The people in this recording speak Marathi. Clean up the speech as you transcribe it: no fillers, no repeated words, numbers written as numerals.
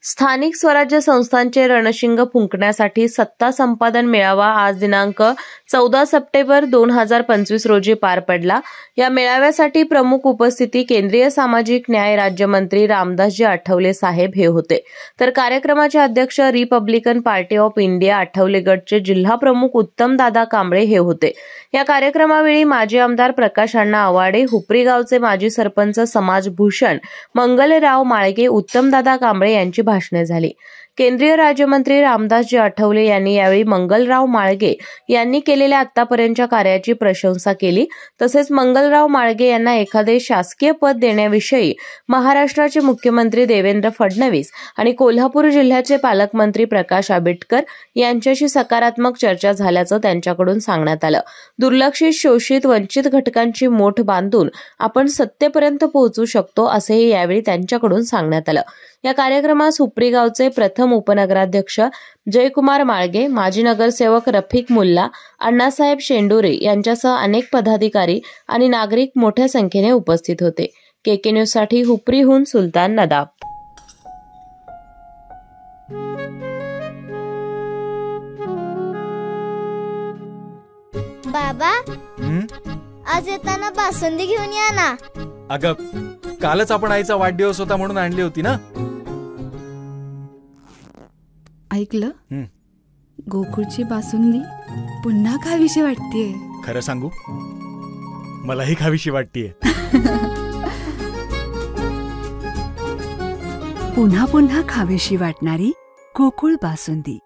स्थानिक स्वराज्य संस्थांचे रणशिंग फुंकण्यासाठी सत्ता संपादन मेळावा आज दिनांक 14 सप्टेंबर 2025 रोजी पार पडला। या मेळाव्यासाठी प्रमुख उपस्थिती केंद्रीय सामाजिक न्याय राज्यमंत्री रामदासजी आठवले साहेब हे होते, तर कार्यक्रमाचे अध्यक्ष Republican party of India Athawale गटचे जिल्हा प्रमुख उत्तमदादा कांबळे हे होते। या कार्यक्रमावेळी माजी आमदार प्रकाश अण्णा आवाडे, हुपरी गावचे माजी सरपंच समाज भूषण मंगलराव माळगे, उत्तमदादा कांबळे यांची भाषणे झाली। केंद्रीय राज्यमंत्री रामदासजी आठवले यांनी यावेळी मंगलराव माळगे यांनी केलेल्या आतापर्यंतच्या कार्याची प्रशंसा केली। तसेच मंगलराव माळगे यांना एखादे शासकीय पद देण्याविषयी महाराष्ट्राचे मुख्यमंत्री देवेंद्र फडणवीस आणि कोल्हापूर जिल्ह्याचे पालकमंत्री प्रकाश आंबेडकर यांच्याशी सकारात्मक चर्चा झाल्याचं त्यांच्याकडून सांगण्यात आलं। दुर्लक्षित, शोषित, वंचित घटकांची मोठ बांधून आपण सत्तेपर्यंत पोहोचू शकतो असेही यावेळी त्यांच्याकडून सांगण्यात आलं। या कार्यक्रमास हुपरी गावचे प्रथम उपनगराध्यक्ष जयकुमार माळगे, माजी नगरसेवक रफिक मुल्ला, अण्णासाहेब शेंडुरे यांच्यासह अनेक पदाधिकारी आणि नागरिक मोठ्या संख्येने उपस्थित होते। केके न्यूज साठी हुपरीहून सुलतान नदाब। बाबा, आज येताना बासुंदी घेऊन या ना। अगं, कालच आपण आईचा वाढदिवस होता म्हणून आणली होती ना। ऐकलं? गोकुळची बासुंदी पुन्हा खावीशी वाटतेय। खरं सांगू, मलाही खावीशी वाटतेय। पुन्हा पुन्हा खावीशी वाटणारी गोकुळ बासुंदी।